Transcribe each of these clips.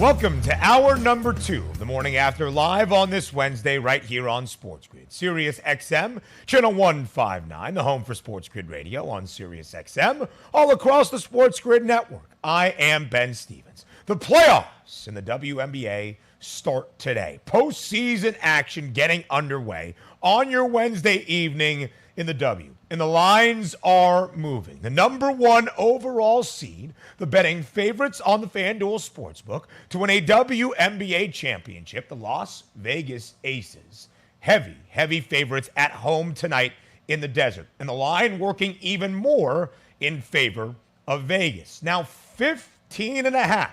Welcome to hour number 2 of the Morning After, live on this Wednesday right here on Sports Grid. Sirius XM, channel 159, the home for Sports Grid Radio on Sirius XM, all across the Sports Grid network. I am Ben Stevens. The playoffs in the WNBA start today. Postseason action getting underway on your Wednesday evening in the W. And the lines are moving. The number 1 overall seed, the betting favorites on the FanDuel Sportsbook to win a WNBA championship, the Las Vegas Aces. Heavy favorites at home tonight in the desert. And the line working even more in favor of Vegas. Now 15.5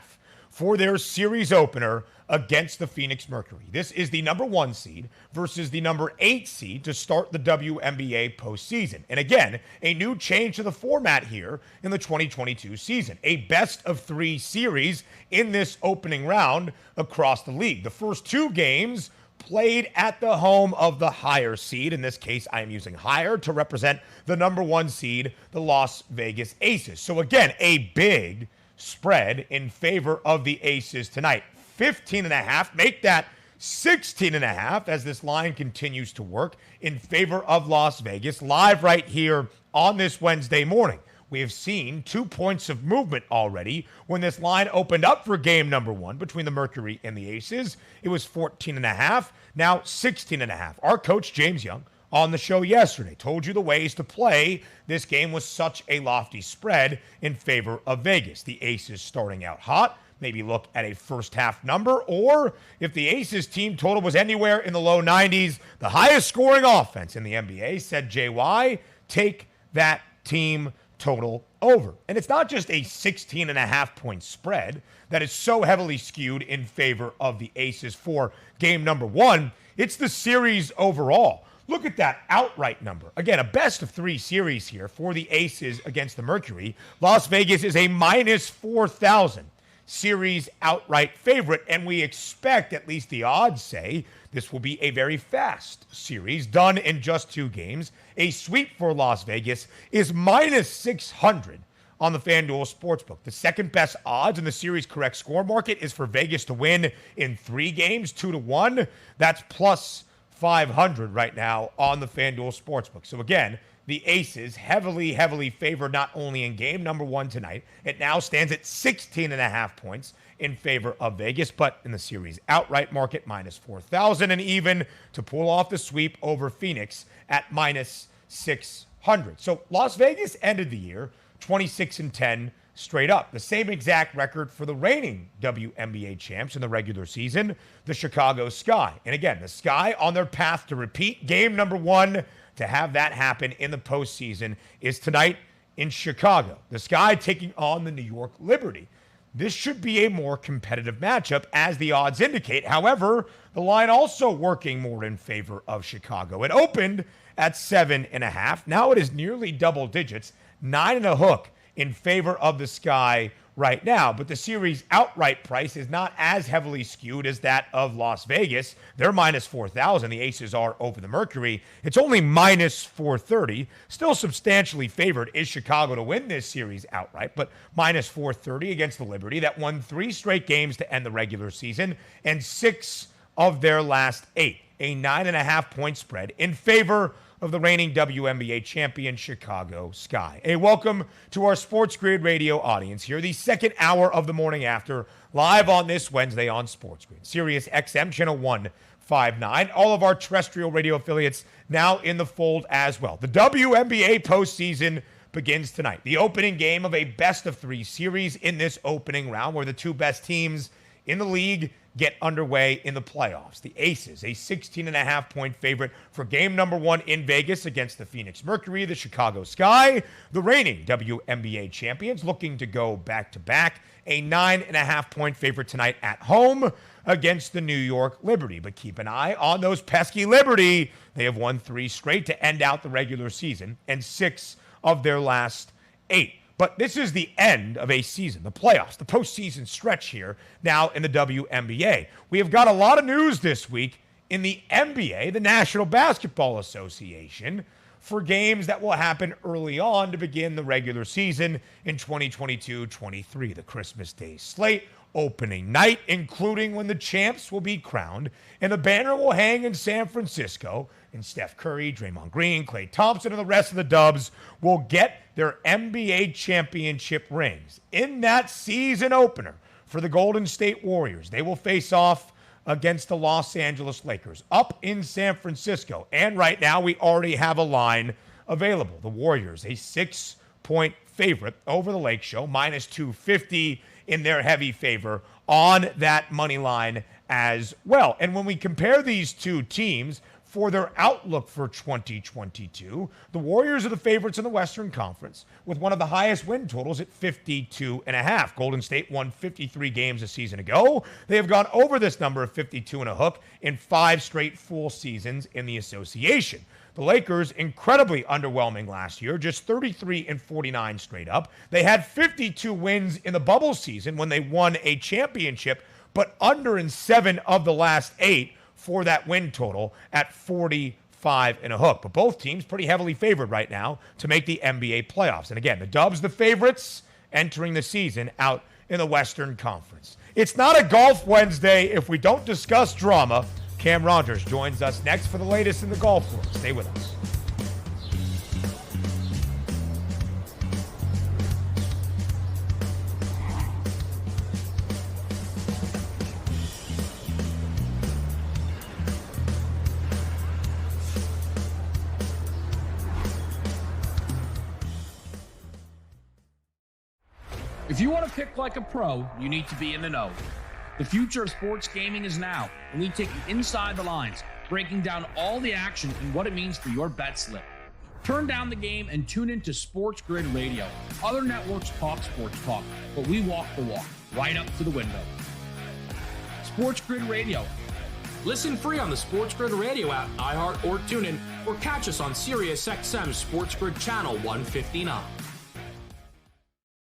for their series opener against the Phoenix Mercury. This is the number 1 seed versus the number 8 seed to start the WNBA postseason. And again, a new change to the format here in the 2022 season. A best-of-3 series in this opening round across the league. The first 2 games played at the home of the higher seed. In this case, I am using higher to represent the number 1 seed, the Las Vegas Aces. So again, a big spread in favor of the Aces tonight. 15.5, make that 16.5 as this line continues to work in favor of Las Vegas. Live right here on this Wednesday morning. We have seen 2 points of movement already. When this line opened up for game number 1 between the Mercury and the Aces, it was 14.5, now 16.5. Our coach, James Young, on the show yesterday told you the ways to play this game with such a lofty spread in favor of Vegas. The Aces starting out hot. Maybe look at a first half number, or if the Aces team total was anywhere in the low 90s, the highest scoring offense in the NBA, said JY, take that team total over. And it's not just a 16.5 point spread that is so heavily skewed in favor of the Aces for game number 1. It's the series overall. Look at that outright number. Again, a best-of-3 series here for the Aces against the Mercury. Las Vegas is a minus 4,000 series outright favorite, and we expect, at least the odds say, this will be a very fast series done in just 2 games. A sweep for Las Vegas is minus 600 on the FanDuel Sportsbook. The second best odds in the series correct score market is for Vegas to win in 3 games, 2-1. That's plus 500 right now on the FanDuel Sportsbook. So again, the Aces heavily favored not only in game number 1 tonight. It now stands at 16.5 points in favor of Vegas, but in the series outright market, minus 4,000, and even to pull off the sweep over Phoenix at minus 600. So Las Vegas ended the year 26-10 straight up. The same exact record for the reigning WNBA champs in the regular season, the Chicago Sky. And again, the Sky on their path to repeat game number 1 to have that happen in the postseason is tonight in Chicago. The Sky taking on the New York Liberty. This should be a more competitive matchup, as the odds indicate. However, the line also working more in favor of Chicago. It opened at 7.5. Now it is nearly double digits, 9.5 in favor of the Sky right now. But the series outright price is not as heavily skewed as that of Las Vegas. They're minus 4,000. The Aces are over the Mercury. It's only minus 430. Still substantially favored is Chicago to win this series outright, but minus 430 against the Liberty that won 3 straight games to end the regular season and 6 of their last 8. A 9.5 point spread in favor of the reigning WNBA champion Chicago Sky. A welcome to our Sports Grid Radio audience here, the second hour of the Morning After, live on this Wednesday on Sports Grid. Sirius XM, channel 159. All of our terrestrial radio affiliates now in the fold as well. The WNBA postseason begins tonight. The opening game of a best-of-3 series in this opening round, where the 2 best teams in the league get underway in the playoffs. The Aces, a 16.5 point favorite for game number 1 in Vegas against the Phoenix Mercury. The Chicago Sky, the reigning WNBA champions, looking to go back-to-back. A 9.5 point favorite tonight at home against the New York Liberty. But keep an eye on those pesky Liberty. They have won 3 straight to end out the regular season and 6 of their last 8. But this is the end of a season, the playoffs, the postseason stretch here now in the WNBA. We have got a lot of news this week in the NBA, the National Basketball Association, for games that will happen early on to begin the regular season in 2022-23. The Christmas Day slate opening night, including when the champs will be crowned, and the banner will hang in San Francisco, and Steph Curry, Draymond Green, Klay Thompson, and the rest of the Dubs will get their NBA championship rings. In that season opener for the Golden State Warriors, they will face off against the Los Angeles Lakers up in San Francisco. And right now, we already have a line available. The Warriors, a 6-point favorite over the Lake Show, minus 250 in their heavy favor on that money line as well. And when we compare these two teams for their outlook for 2022, the Warriors are the favorites in the Western Conference with one of the highest win totals at 52.5. Golden State won 53 games a season ago. They have gone over this number of 52 and a hook in 5 straight full seasons in the association. The Lakers, incredibly underwhelming last year, just 33-49 straight up. They had 52 wins in the bubble season when they won a championship, but under in 7 of the last 8 for that win total at 45 and a hook. But both teams pretty heavily favored right now to make the NBA playoffs. And again, the Dubs, the favorites entering the season out in the Western Conference. It's not a Golf Wednesday if we don't discuss drama. Cam Rogers joins us next for the latest in the golf world. Stay with us. If you want to pick like a pro, you need to be in the know. The future of sports gaming is now, and we take you inside the lines, breaking down all the action and what it means for your bet slip. Turn down the game and tune into Sports Grid Radio. Other networks talk sports talk, but we walk the walk, right up to the window. Sports Grid Radio. Listen free on the Sports Grid Radio app, iHeart, or TuneIn, or catch us on Sirius XM Sports Grid Channel 159.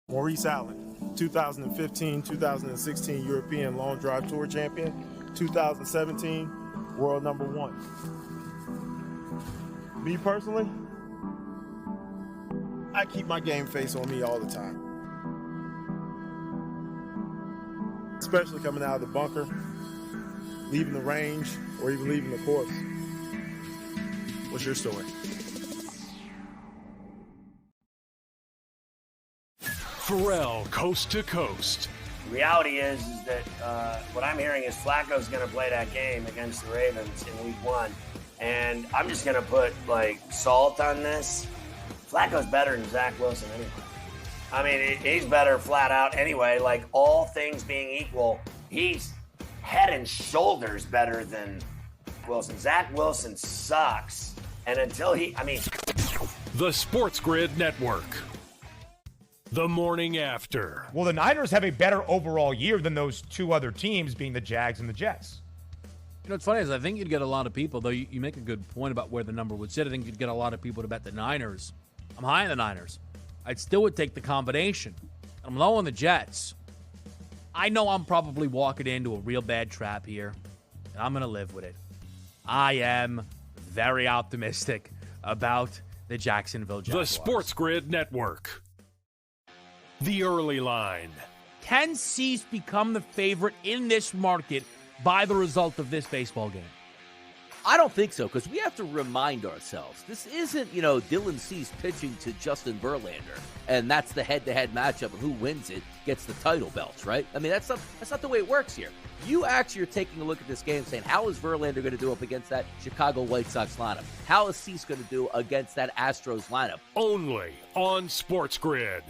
Maurice Allen, 2015-2016 European Long Drive Tour Champion, 2017 World Number 1. Me personally, I keep my game face on me all the time. Especially coming out of the bunker, leaving the range, or even leaving the course. What's your story? Pharrell, Coast to Coast. The reality is that what I'm hearing is Flacco's going to play that game against the Ravens in week 1. And I'm just going to put, salt on this. Flacco's better than Zach Wilson anyway. I mean, he's better flat out anyway. All things being equal, he's head and shoulders better than Wilson. Zach Wilson sucks. And until The Sports Grid Network. The morning after. Well, the Niners have a better overall year than those two other teams, being the Jags and the Jets. You know, what's funny is I think you'd get a lot of people, though you make a good point about where the number would sit. I think you'd get a lot of people to bet the Niners. I'm high on the Niners. I still would take the combination. I'm low on the Jets. I know I'm probably walking into a real bad trap here, and I'm going to live with it. I am very optimistic about the Jacksonville Jaguars. The Sports Grid Network. The early line. Can Cease become the favorite in this market by the result of this baseball game? I don't think so, because we have to remind ourselves. This isn't, Dylan Cease pitching to Justin Verlander, and that's the head-to-head matchup, and who wins it gets the title belts, right? I mean, that's not the way it works here. You actually are taking a look at this game saying, how is Verlander going to do up against that Chicago White Sox lineup? How is Cease going to do against that Astros lineup? Only on Sports Grid.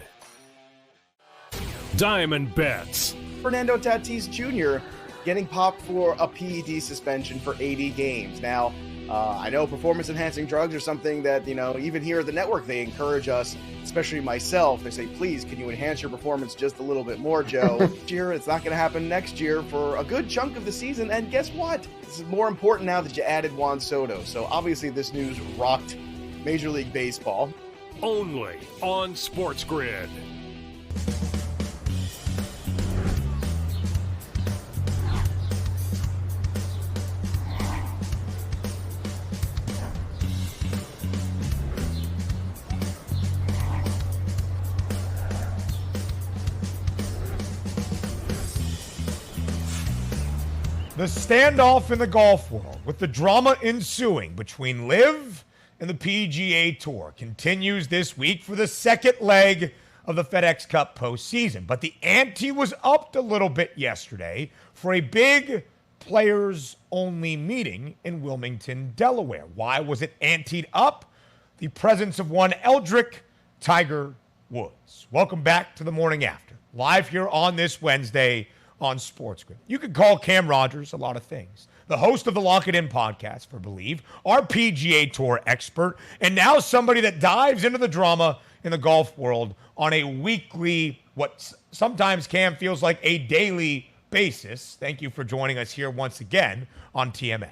Diamond Bets. Fernando Tatis Jr. getting popped for a PED suspension for 80 games. Now, I know performance-enhancing drugs are something that, even here at the network, they encourage us, especially myself. They say, please, can you enhance your performance just a little bit more, Joe? This year, it's not going to happen next year for a good chunk of the season. And guess what? This is more important now that you added Juan Soto. So obviously this news rocked Major League Baseball. Only on Sports Grid. The standoff in the golf world, with the drama ensuing between LIV and the PGA Tour, continues this week for the second leg of the FedEx Cup postseason. But the ante was upped a little bit yesterday for a big players-only meeting in Wilmington, Delaware. Why was it anteed up? The presence of one Eldrick Tiger Woods. Welcome back to the Morning After, live here on this Wednesday on SportsGrid. You could call Cam Rogers a lot of things. The host of the Lock It In podcast for Believe, our PGA Tour expert, and now somebody that dives into the drama in the golf world on a weekly, what sometimes Cam feels like a daily basis. Thank you for joining us here once again on TMA.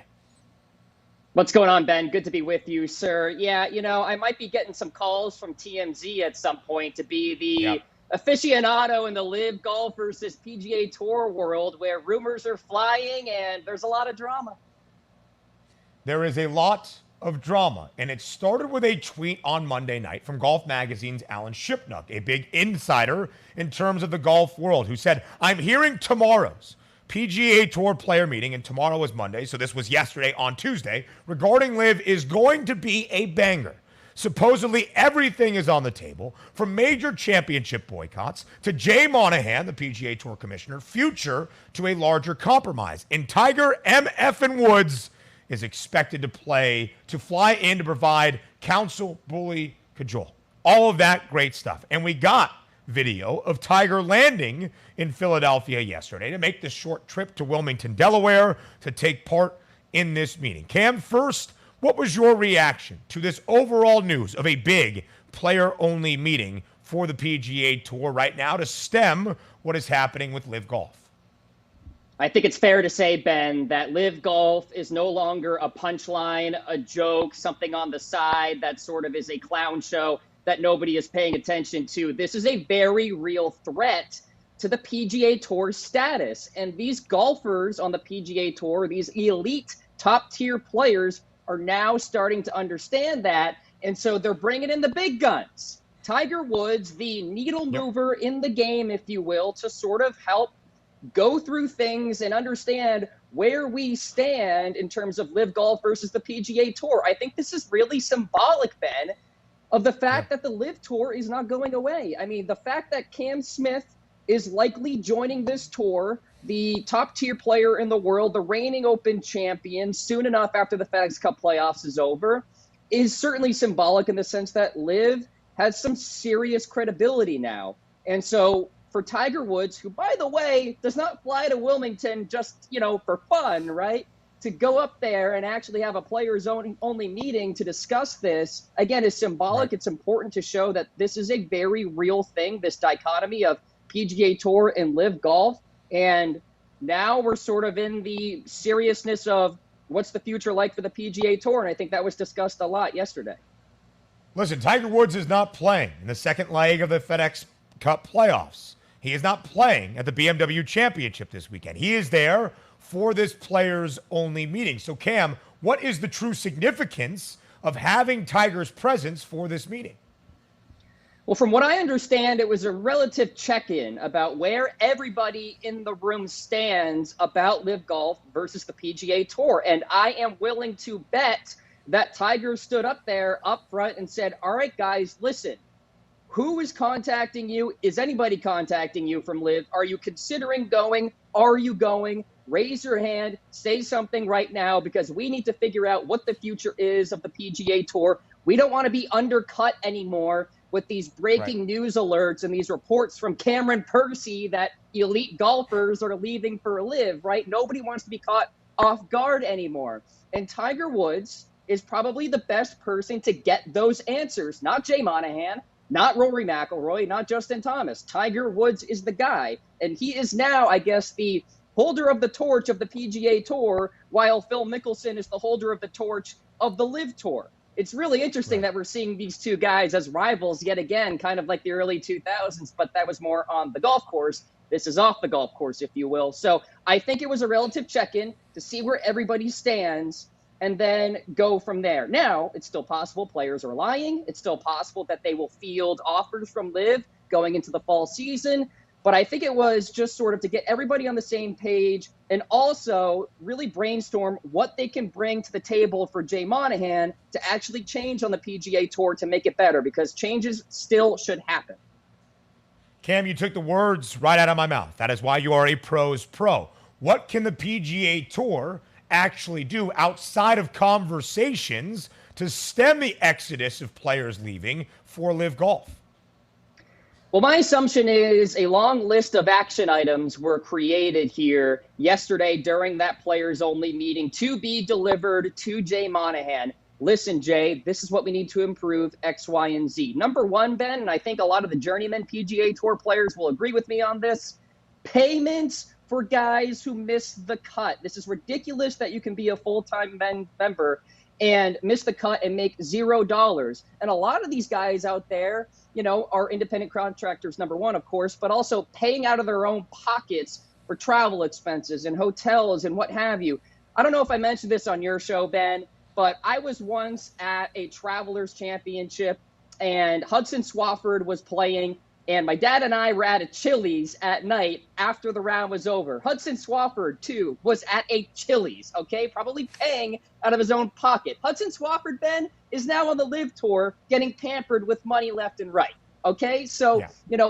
What's going on, Ben? Good to be with you, sir. Yeah, I might be getting some calls from TMZ at some point to be the aficionado in the LIV Golf versus PGA Tour world, where rumors are flying and there's a lot of drama. There is a lot of drama, and it started with a tweet on Monday night from Golf Magazine's Alan Shipnuck, a big insider in terms of the golf world, who said, "I'm hearing tomorrow's PGA Tour player meeting," and tomorrow was Monday, so this was yesterday on Tuesday, regarding LIV is going to be a banger. Supposedly everything is on the table, from major championship boycotts to Jay Monahan, the PGA Tour commissioner, future to a larger compromise. And Tiger MF and Woods is expected to fly in to provide counsel, bully, cajole. All of that great stuff. And we got video of Tiger landing in Philadelphia yesterday to make the short trip to Wilmington, Delaware to take part in this meeting. Cam, first, what was your reaction to this overall news of a big player-only meeting for the PGA Tour right now to stem what is happening with LIV Golf? I think it's fair to say, Ben, that LIV Golf is no longer a punchline, a joke, something on the side that sort of is a clown show that nobody is paying attention to. This is a very real threat to the PGA Tour status. And these golfers on the PGA Tour, these elite top-tier players, are now starting to understand that. And so they're bringing in the big guns. Tiger Woods, the needle mover in the game, if you will, to sort of help go through things and understand where we stand in terms of LIV Golf versus the PGA Tour. I think this is really symbolic, Ben, of the fact that the LIV Tour is not going away. I mean, the fact that Cam Smith is likely joining this tour, the top-tier player in the world, the reigning Open champion, soon enough after the FedEx Cup playoffs is over, is certainly symbolic in the sense that LIV has some serious credibility now. And so for Tiger Woods, who, by the way, does not fly to Wilmington just, for fun, right? To go up there and actually have a players-only meeting to discuss this, again, is symbolic. Right. It's important to show that this is a very real thing, this dichotomy of PGA Tour and LIV Golf. And now we're sort of in the seriousness of what's the future like for the PGA Tour. And I think that was discussed a lot yesterday. Listen, Tiger Woods is not playing in the second leg of the FedEx Cup playoffs. He is not playing at the BMW Championship this weekend. He is there for this players-only meeting. So, Cam, what is the true significance of having Tiger's presence for this meeting? Well, from what I understand, it was a relative check-in about where everybody in the room stands about LIV Golf versus the PGA Tour. And I am willing to bet that Tiger stood up there up front and said, all right, guys, listen, who is contacting you? Is anybody contacting you from LIV? Are you considering going? Are you going? Raise your hand, say something right now, because we need to figure out what the future is of the PGA Tour. We don't want to be undercut anymore with these breaking news alerts and these reports from Cameron Percy that elite golfers are leaving for LIV, right? Nobody wants to be caught off guard anymore. And Tiger Woods is probably the best person to get those answers. Not Jay Monahan, not Rory McIlroy, not Justin Thomas. Tiger Woods is the guy. And he is now, I guess, the holder of the torch of the PGA Tour, while Phil Mickelson is the holder of the torch of the LIV Tour. It's really interesting that we're seeing these two guys as rivals yet again, kind of like the early 2000s, but that was more on the golf course. This is off the golf course, if you will. So I think it was a relative check-in to see where everybody stands and then go from there. Now, it's still possible players are lying. It's still possible that they will field offers from LIV going into the fall season. But I think it was just sort of to get everybody on the same page and also really brainstorm what they can bring to the table for Jay Monahan to actually change on the PGA Tour to make it better, because changes still should happen. Cam, you took the words right out of my mouth. That is why you are a pro's pro. What can the PGA Tour actually do outside of conversations to stem the exodus of players leaving for LIV Golf? Well, my assumption is a long list of action items were created here yesterday during that players-only meeting to be delivered to Jay Monahan. Listen, Jay, this is what we need to improve X, Y, and Z. Number one, Ben, and I think a lot of the journeyman PGA Tour players will agree with me on this, payments for guys who miss the cut. This is ridiculous that you can be a full-time member and miss the cut and make $0. And a lot of these guys out there, are independent contractors, number one, of course, but also paying out of their own pockets for travel expenses and hotels and what have you. I don't know if I mentioned this on your show, Ben, but I was once at a Travelers Championship and Hudson Swafford was playing, and my dad and I were at a Chili's at night after the round was over. Hudson Swafford, too, was at a Chili's, okay, probably paying out of his own pocket. Hudson Swafford, Ben, is now on the LIV Tour getting pampered with money left and right, okay? So,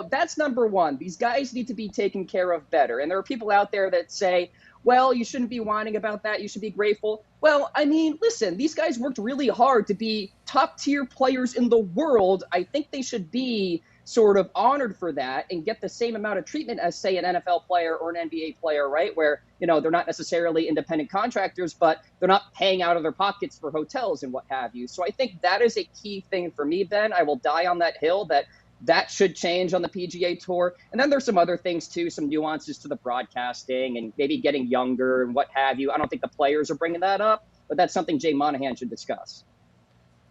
that's number one. These guys need to be taken care of better. And there are people out there that say, well, you shouldn't be whining about that. You should be grateful. Well, I mean, listen, these guys worked really hard to be top-tier players in the world. I think they should be sort of honored for that and get the same amount of treatment as, say, an NFL player or an NBA player, right? Where, they're not necessarily independent contractors, but they're not paying out of their pockets for hotels and what have you. So I think that is a key thing for me, Ben. I will die on that hill that should change on the PGA Tour. And then there's some other things too, some nuances to the broadcasting and maybe getting younger and what have you. I don't think the players are bringing that up, but that's something Jay Monahan should discuss.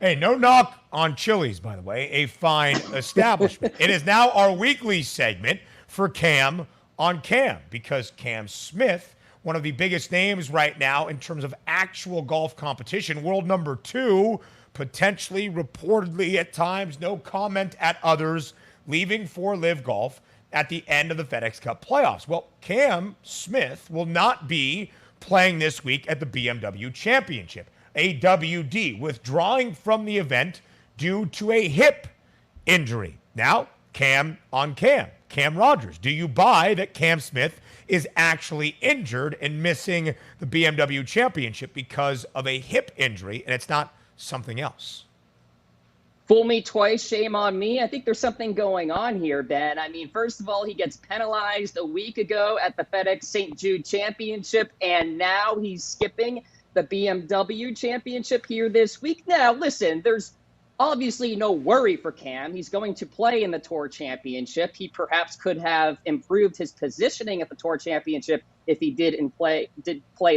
Hey, no knock on Chili's, by the way, a fine establishment. It is now our weekly segment for Cam on Cam, because Cam Smith, one of the biggest names right now in terms of actual golf competition, world number 2, potentially, reportedly at times, no comment at others, leaving for LIV Golf at the end of the FedEx Cup playoffs. Well, Cam Smith will not be playing this week at the BMW Championship. AWD, withdrawing from the event due to a hip injury. Now, Cam on Cam. Cam Rogers, do you buy that Cam Smith is actually injured and missing the BMW Championship because of a hip injury and it's not something else? Fool me twice, shame on me. I think there's something going on here, Ben. I mean, first of all, he gets penalized a week ago at the FedEx St. Jude Championship, and now he's skipping the BMW Championship here this week. Now, listen, there's obviously no worry for Cam. He's going to play in the Tour Championship. He perhaps could have improved his positioning at the Tour Championship if he did play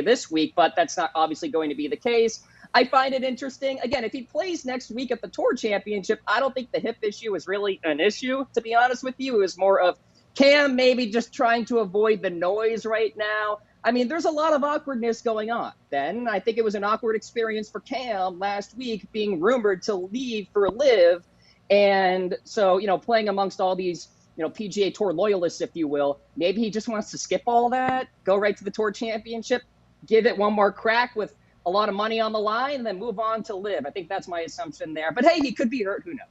this week, but that's not obviously going to be the case. I find it interesting. Again, if he plays next week at the Tour Championship, I don't think the hip issue is really an issue, to be honest with you. It was more of Cam maybe just trying to avoid the noise right now. I mean, there's a lot of awkwardness going on, Ben. I think it was an awkward experience for Cam last week being rumored to leave for LIV. And so, playing amongst all these, PGA Tour loyalists, if you will, maybe he just wants to skip all that, go right to the Tour Championship, give it one more crack with a lot of money on the line, and then move on to LIV. I think that's my assumption there. But hey, he could be hurt. Who knows?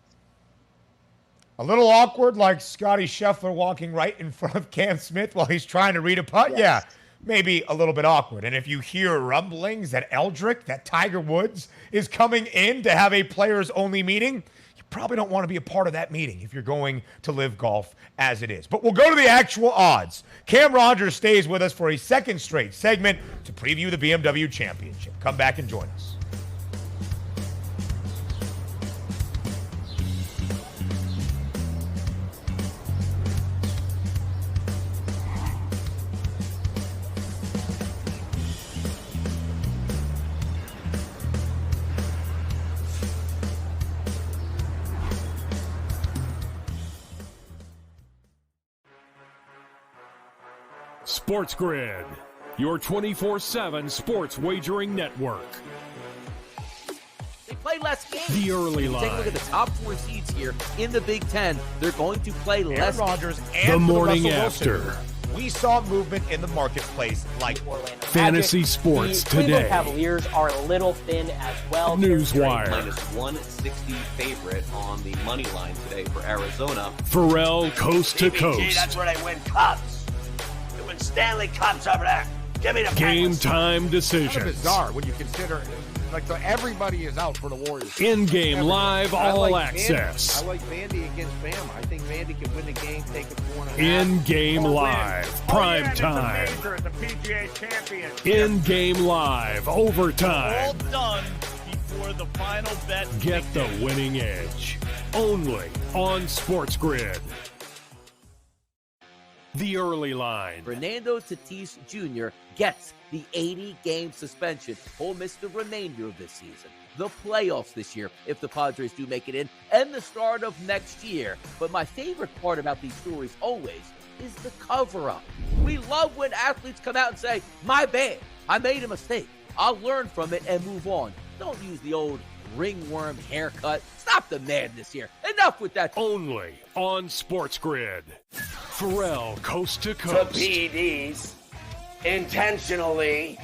A little awkward, like Scotty Scheffler walking right in front of Cam Smith while he's trying to read a putt. Yes. Yeah. Maybe a little bit awkward. And if you hear rumblings that Eldrick, that Tiger Woods is coming in to have a players-only meeting, you probably don't want to be a part of that meeting if you're going to LIV Golf as it is. But we'll go to the actual odds. Cam Rogers stays with us for a second straight segment to preview the BMW Championship. Come back and join us. Sports Grid, your 24/7 sports wagering network. They played less games. The early line. Take a look at the top 4 seeds here in the Big Ten. They're going to play less. Aaron Rodgers The and morning Russell Wilson. after. We saw movement in the marketplace like Fantasy sports the Cleveland today. Cavaliers are a little thin as well. Newswire. Minus 160 favorite on the money line today for Arizona. Pharrell coast to PBG, coast. that's where they win cups. They win Stanley Cups over there. Give me the Game Penguins. time Kind of decisions. bizarre when you consider, everybody is out for the Warriors. In-game live I all like access. I like Vandy against Bama. I think Vandy can win the game, take it 4.5. In-game live. Prime time. The PGA champion. In-game live. Overtime. done before the final bet. Get the winning edge. Only on Sports Grid. The early line. Fernando Tatis Jr. gets the 80-game suspension. He'll miss the remainder of this season, the playoffs this year, if the Padres do make it in, and the start of next year. But my favorite part about these stories always is the cover-up. We love when athletes come out and say, my bad, I made a mistake. I'll learn from it and move on. Don't use the old ringworm haircut. Stop the madness here. Enough with that. Only on Sports Grid. Pharrell coast to To coast. PEDs intentionally,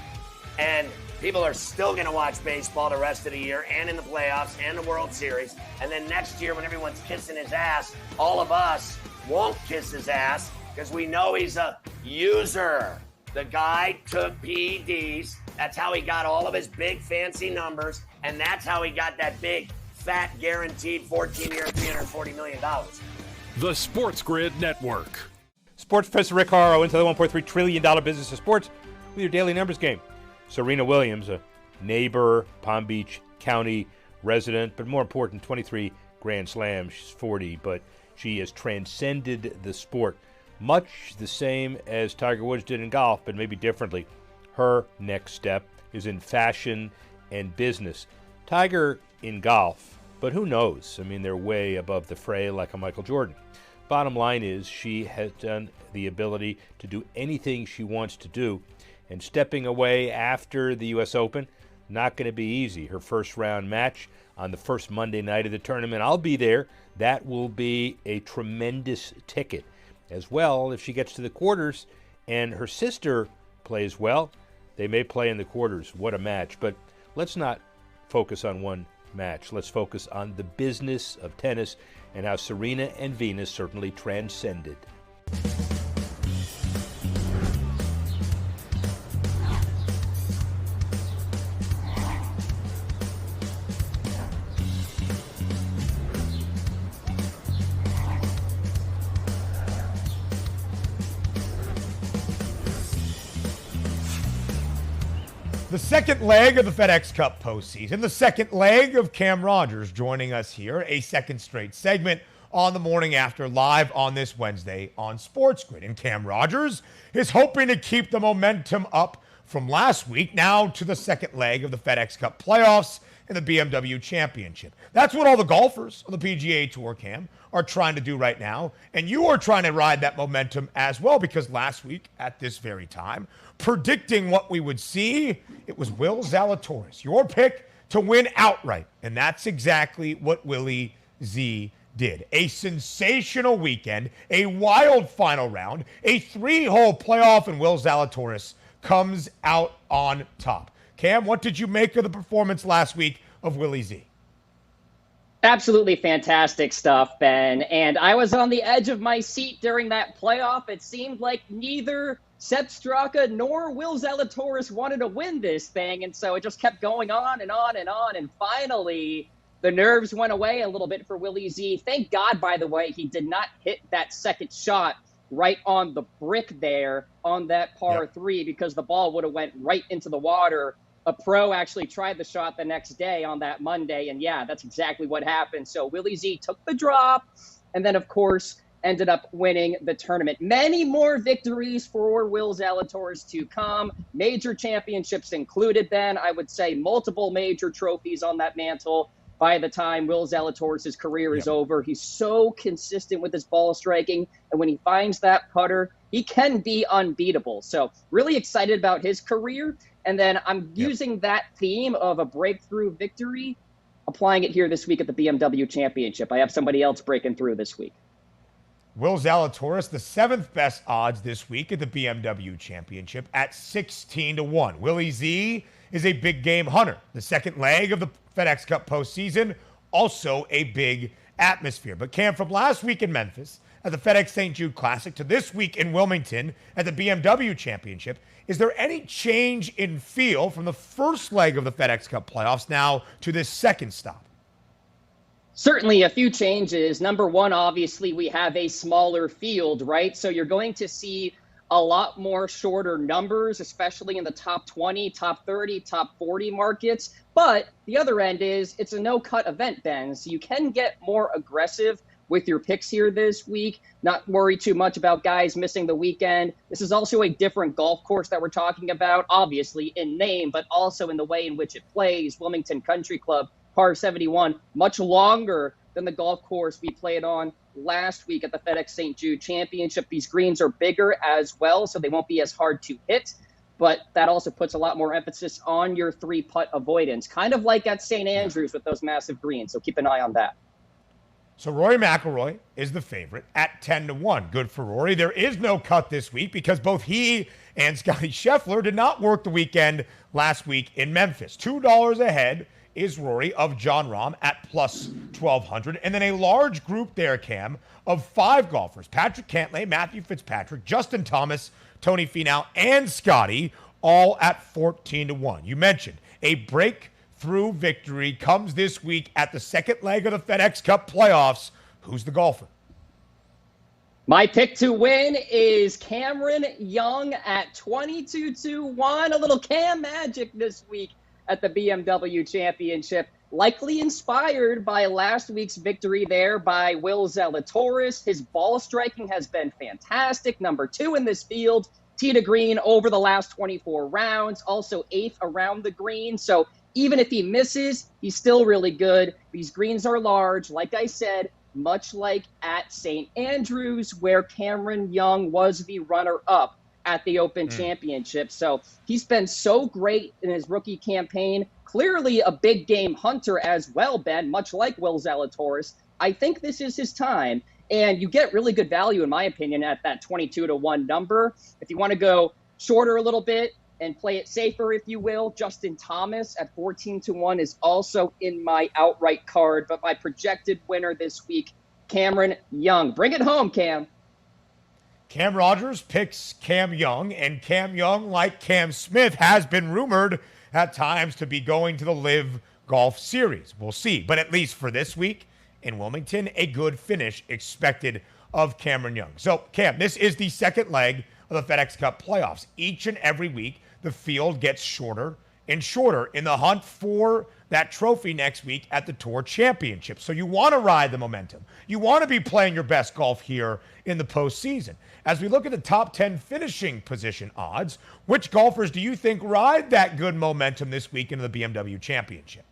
and people are still going to watch baseball the rest of the year and in the playoffs and the World Series. And then next year when everyone's kissing his ass, all of us won't kiss his ass because we know he's a user. The guy took PEDs. That's how he got all of his big fancy numbers, and that's how he got that big, fat, guaranteed 14-year, $340 million. The Sports Grid Network. Sports Professor Rick Horrow into the $1.3 trillion business of sports with your daily numbers game. Serena Williams, a neighbor, Palm Beach County resident, but more important, 23 Grand Slams. She's 40, but she has transcended the sport. Much the same as Tiger Woods did in golf, but maybe differently. Her next step is in fashion and business. Tiger in golf, but who knows? I mean, they're way above the fray like a Michael Jordan. Bottom line is she has done the ability to do anything she wants to do, and stepping away after the U.S. Open, not going to be easy. Her first round match on the first Monday night of the tournament, I'll be there. That will be a tremendous ticket. As well, if she gets to the quarters and her sister plays well, they may play in the quarters. What a match. But let's not focus on one match. Let's focus on the business of tennis and how Serena and Venus certainly transcended. The second leg of the FedEx Cup postseason, the second leg of Cam Rogers joining us here, a second straight segment on the morning after live on this Wednesday on Sports Grid. And Cam Rogers is hoping to keep the momentum up from last week now to the second leg of the FedEx Cup playoffs and the BMW Championship. That's what all the golfers on the PGA Tour, Cam, are trying to do right now. And you are trying to ride that momentum as well, because last week at this very time, predicting what we would see, it was Will Zalatoris, your pick to win outright. And that's exactly what Willie Z did. A sensational weekend, a wild final round, a 3-hole playoff, and Will Zalatoris comes out on top. Cam, what did you make of the performance last week of Willie Z? Absolutely fantastic stuff, Ben. And I was on the edge of my seat during that playoff. It seemed like neither Sepp Straka nor Will Zalatoris wanted to win this thing. And so it just kept going on and on and on. And finally, the nerves went away a little bit for Willie Z. Thank God, by the way, he did not hit that second shot right on the brick there on that par 3, because the ball would have went right into the water. A pro actually tried the shot the next day on that Monday, and yeah, that's exactly what happened. So Willie Z took the drop, and then, of course, ended up winning the tournament. Many more victories for Will Zalatoris to come. Major championships included, Ben. I would say multiple major trophies on that mantle by the time Will Zalatoris' career is over. He's so consistent with his ball striking, and when he finds that putter, he can be unbeatable. So really excited about his career. And then I'm using that theme of a breakthrough victory applying it here this week at the BMW Championship. I have somebody else breaking through this week. Will Zalatoris, the 7th best odds this week at the BMW Championship at 16-1. Willie Z is a big game hunter. The second leg of the FedEx Cup postseason, also a big atmosphere. But Cam, from last week in Memphis at the FedEx St. Jude Classic to this week in Wilmington at the BMW Championship, is there any change in feel from the first leg of the FedEx Cup playoffs now to this second stop? Certainly a few changes. Number one, obviously, we have a smaller field, right? So you're going to see a lot more shorter numbers, especially in the top 20, top 30, top 40 markets. But the other end is it's a no-cut event, Ben. So you can get more aggressive with your picks here this week. Not worry too much about guys missing the weekend. This is also a different golf course that we're talking about, obviously in name, but also in the way in which it plays. Wilmington Country Club, par 71, much longer than the golf course we played on last week at the FedEx St. Jude Championship. These greens are bigger as well, so they won't be as hard to hit, but that also puts a lot more emphasis on your 3-putt avoidance, kind of like at St. Andrews with those massive greens, so keep an eye on that. So Rory McIlroy is the favorite at 10-1. Good for Rory. There is no cut this week because both he and Scottie Scheffler did not work the weekend last week in Memphis. $2 ahead is Rory of Jon Rahm at plus 1,200. And then a large group there, Cam, of 5 golfers. Patrick Cantlay, Matthew Fitzpatrick, Justin Thomas, Tony Finau, and Scotty, all at 14-1. You mentioned a breakthrough victory comes this week at the second leg of the FedEx Cup playoffs. Who's the golfer? My pick to win is Cameron Young at 22-1. A little Cam magic this week at the BMW Championship, likely inspired by last week's victory there by Will Zalatoris. His ball striking has been fantastic. Number 2 in this field, tee to green over the last 24 rounds, also 8th around the green. So even if he misses, he's still really good. These greens are large, like I said, much like at St. Andrews, where Cameron Young was the runner-up at the Open Championship. So he's been so great in his rookie campaign. Clearly a big game hunter as well, Ben, much like Will Zalatoris. I think this is his time. And you get really good value, in my opinion, at that 22-1 number. If you want to go shorter a little bit and play it safer, if you will, Justin Thomas at 14-1 is also in my outright card. But my projected winner this week, Cameron Young. Bring it home, Cam. Cam Rogers picks Cam Young, and Cam Young, like Cam Smith, has been rumored at times to be going to the LIV Golf Series. We'll see. But at least for this week in Wilmington, a good finish expected of Cameron Young. So, Cam, this is the second leg of the FedEx Cup playoffs. Each and every week, the field gets shorter and shorter in the hunt for that trophy next week at the Tour Championship. So you want to ride the momentum. You want to be playing your best golf here in the postseason. As we look at the top 10 finishing position odds, which golfers do you think ride that good momentum this week into the BMW Championship?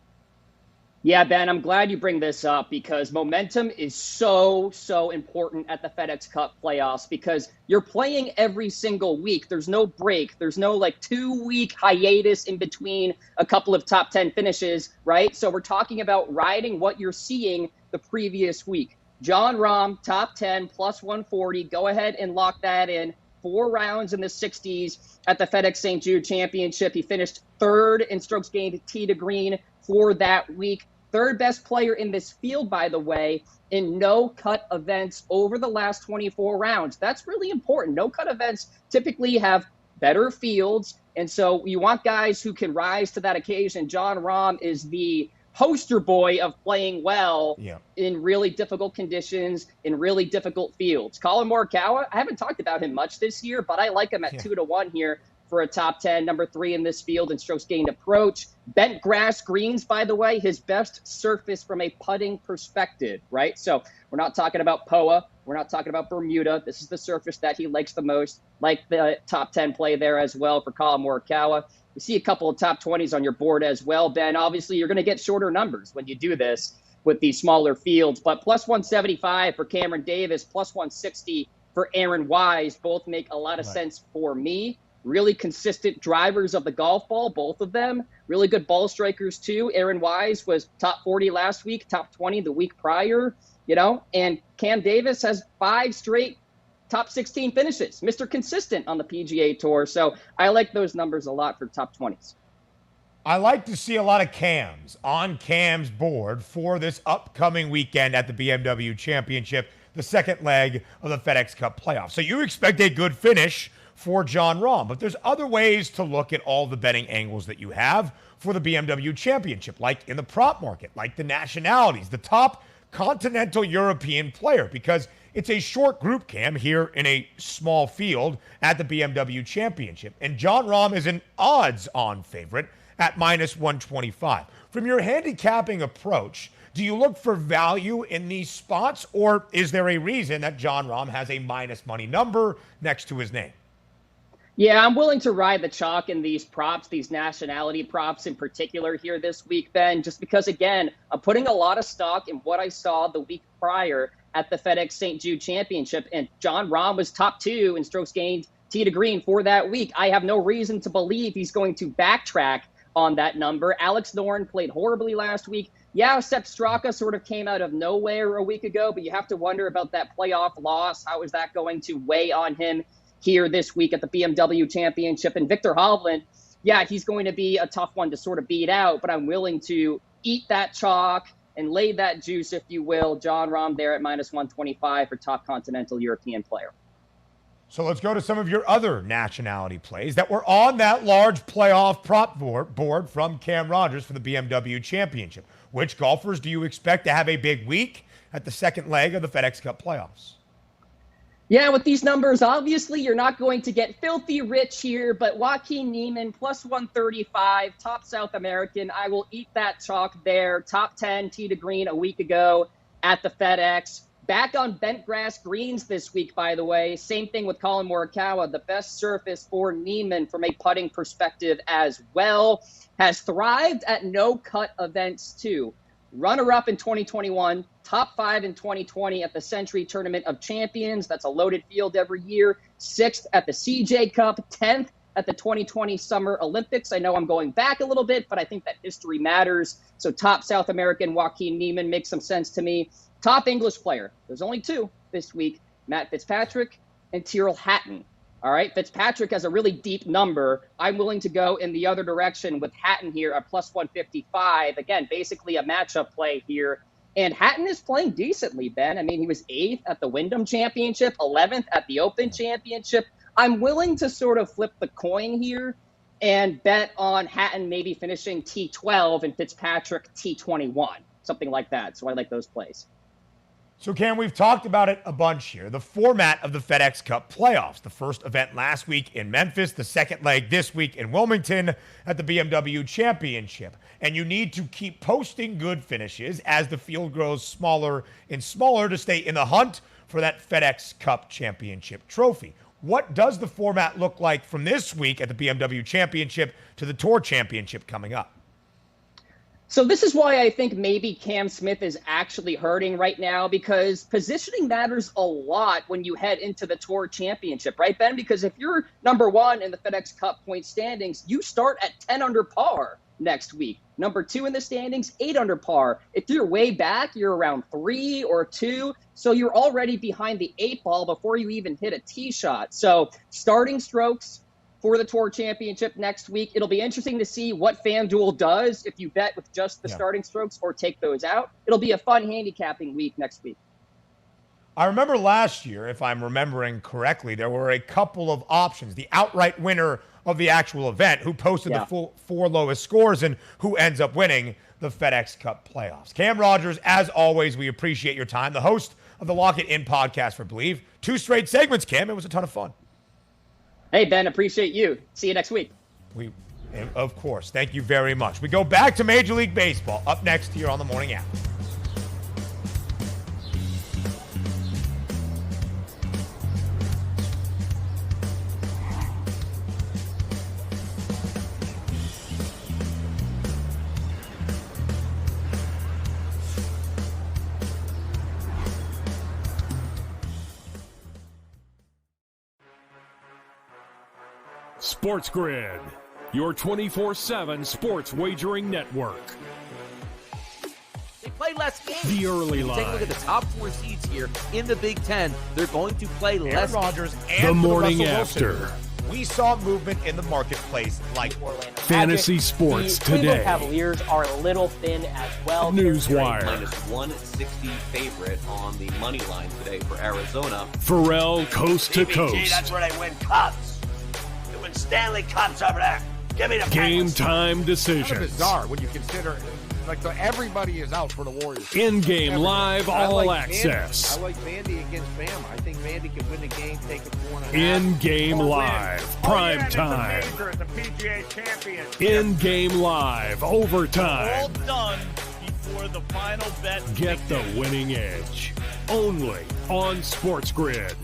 Yeah, Ben, I'm glad you bring this up because momentum is so important at the FedEx Cup playoffs because you're playing every single week. There's no break. There's no 2-week hiatus in between a couple of top 10 finishes, right? So we're talking about riding what you're seeing the previous week. Jon Rahm, top 10, plus 140. Go ahead and lock that in. 4 rounds in the 60s at the FedEx St. Jude Championship. He finished 3rd in strokes gained tee to green for that week. 3rd best player in this field, by the way, in no-cut events over the last 24 rounds. That's really important. No-cut events typically have better fields, and so you want guys who can rise to that occasion. Jon Rahm is the poster boy of playing well in really difficult conditions, in really difficult fields. Colin Morikawa, I haven't talked about him much this year, but I like him at 2-1 here for a top 10, number 3 in this field in strokes gained approach. Bent grass greens, by the way, his best surface from a putting perspective, right? So we're not talking about POA. We're not talking about Bermuda. This is the surface that he likes the most, like the top 10 play there as well for Colin Morikawa. You see a couple of top 20s on your board as well, Ben. Obviously, you're going to get shorter numbers when you do this with these smaller fields, but plus 175 for Cameron Davis, plus 160 for Aaron Wise, both make a lot of sense for me. really consistent drivers of the golf ball, both of them. Really good ball strikers, too. Aaron Wise was top 40 last week, top 20 the week prior, and Cam Davis has 5 straight top 16 finishes. Mr. Consistent on the PGA Tour. So I like those numbers a lot for top 20s. I like to see a lot of Cams on Cam's board for this upcoming weekend at the BMW Championship, the second leg of the FedEx Cup playoffs. So you expect a good finish for Jon Rahm, but there's other ways to look at all the betting angles that you have for the BMW Championship, like in the prop market, like the nationalities, the top continental European player, because it's a short group, Cam, here in a small field at the BMW Championship. And Jon Rahm is an odds-on favorite at -125. From your handicapping approach, do you look for value in these spots, or is there a reason that Jon Rahm has a minus money number next to his name? Yeah, I'm willing to ride the chalk in these props, these nationality props in particular here this week, Ben, just because, again, I'm putting a lot of stock in what I saw the week prior at the FedEx St. Jude Championship, and Jon Rahm was top 2 in strokes gained tee to green for that week. I have no reason to believe he's going to backtrack on that number. Alex Noren played horribly last week. Yeah, Sepp Straka sort of came out of nowhere a week ago, but you have to wonder about that playoff loss. How is that going to weigh on him here this week at the BMW Championship? And Victor Hovland, yeah, he's going to be a tough one to sort of beat out, but I'm willing to eat that chalk and lay that juice, if you will. Jon Rahm there at -125 for top continental European player. So let's go to some of your other nationality plays that were on that large playoff prop board from Cam Rogers for the BMW Championship. Which golfers do you expect to have a big week at the second leg of the FedEx Cup playoffs? Yeah, with these numbers, obviously you're not going to get filthy rich here, but Joaquin Niemann, +135, top South American. I will eat that chalk there. Top 10 tee to green a week ago at the FedEx. Back on bent grass greens this week, by the way. Same thing with Colin Morikawa. The best surface for Niemann from a putting perspective as well. Has thrived at no-cut events, too. Runner-up in 2021, top 5 in 2020 at the Century Tournament of Champions. That's a loaded field every year. 6th at the CJ Cup, 10th at the 2020 Summer Olympics. I know I'm going back a little bit, but I think that history matters. So top South American Joaquin Niemann makes some sense to me. Top English player. There's only 2 this week, Matt Fitzpatrick and Tyrrell Hatton. All right, Fitzpatrick has a really deep number. I'm willing to go in the other direction with Hatton here at +155. Again, basically a matchup play here. And Hatton is playing decently, Ben. I mean, he was 8th at the Wyndham Championship, 11th at the Open Championship. I'm willing to sort of flip the coin here and bet on Hatton maybe finishing T12 and Fitzpatrick T21, something like that. So I like those plays. So, Cam, we've talked about it a bunch here. The format of the FedEx Cup playoffs. The first event last week in Memphis, the second leg this week in Wilmington at the BMW Championship. And you need to keep posting good finishes as the field grows smaller and smaller to stay in the hunt for that FedEx Cup Championship trophy. What does the format look like from this week at the BMW Championship to the Tour Championship coming up? So this is why I think maybe Cam Smith is actually hurting right now, because positioning matters a lot when you head into the Tour Championship, right, Ben? Because if you're number 1 in the FedEx Cup point standings, you start at 10 under par next week. Number 2 in the standings, 8 under par. If you're way back, you're around 3 or 2. So you're already behind the 8 ball before you even hit a tee shot. So starting strokes for the Tour Championship next week. It'll be interesting to see what FanDuel does if you bet with just the starting strokes or take those out. It'll be a fun handicapping week next week. I remember last year, if I'm remembering correctly, there were a couple of options. The outright winner of the actual event, who posted the full 4 lowest scores and who ends up winning the FedEx Cup playoffs. Cam Rogers, as always, we appreciate your time. The host of the Lock It In podcast for Believe. 2 straight segments, Cam. It was a ton of fun. Hey, Ben, appreciate you. See you next week. Of course. Thank you very much. We go back to Major League Baseball up next here on the Morning After. Sports Grid, your 24/7 sports wagering network. They play less games. The early line. Take a look at the top 4 seeds here in the Big Ten. They're going to play less Rodgers games. and the morning Russell after. Wilson. We saw movement in the marketplace like Orlando Fantasy Magic. sports the Cleveland today. Cavaliers are a little thin as well. Newswire. Minus 160 favorite on the money line today for Arizona. Pharrell coast to PBG, coast. that's where they win cups. They win Stanley Cups over there. Give me the Game Penguins. time Kind of decisions. bizarre when you consider everybody is out for the Warriors. In-game live I all like access. Vandy. I like Vandy against Bama. I think Vandy can win the game, take it 4.5. In-game live, prime time. The PGA champion. In-game live, overtime. done before the final bet. Get the winning edge. Only on Sports Grid.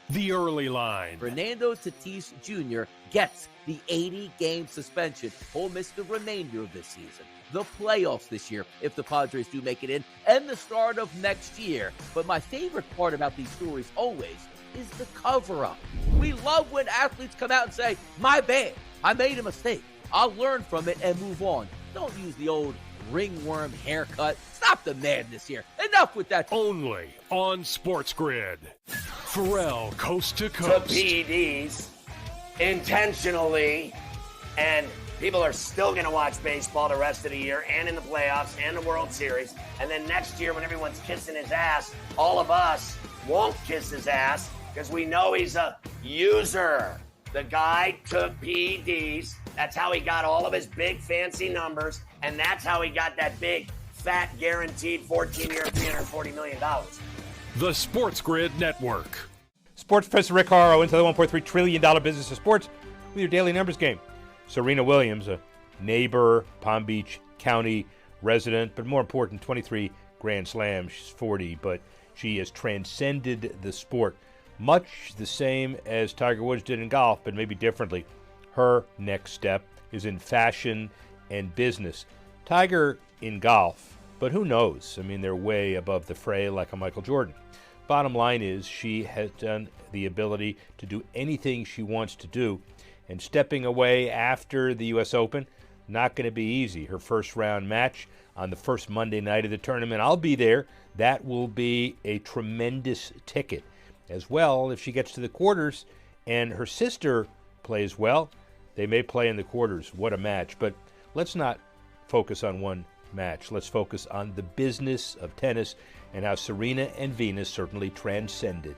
The early line. Fernando Tatis Jr. gets the 80-game suspension. He'll miss the remainder of this season, the playoffs this year, if the Padres do make it in, and the start of next year. But my favorite part about these stories always is the cover-up. We love when athletes come out and say, my bad, I made a mistake. I'll learn from it and move on. Don't use the old ringworm haircut. Stop the madness here. Enough with that. Only on Sports Grid. Pharrell coast to To coast. PEDs intentionally, and people are still going to watch baseball the rest of the year and in the playoffs and the World Series. And then next year when everyone's kissing his ass, all of us won't kiss his ass because we know he's a user. The guy took PEDs. That's how he got all of his big fancy numbers, and that's how he got that big, fat, guaranteed 14-year, $340 million. The Sports Grid Network. Sports Professor Rick Horrow into the $1.3 trillion business of sports with your daily numbers game. Serena Williams, a neighbor, Palm Beach County resident, but more important, 23 Grand Slams. She's 40, but she has transcended the sport. Much the same as Tiger Woods did in golf, but maybe differently. Her next step is in fashion and business. Tiger in golf, but who knows? I mean, they're way above the fray like a Michael Jordan. Bottom line is she has done the ability to do anything she wants to do, and stepping away after the U.S. Open, not going to be easy. Her first round match on the first Monday night of the tournament, I'll be there. That will be a tremendous ticket. As well, if she gets to the quarters and her sister plays well, they may play in the quarters. What a match. But let's not focus on one match. Let's focus on the business of tennis and how Serena and Venus certainly transcended.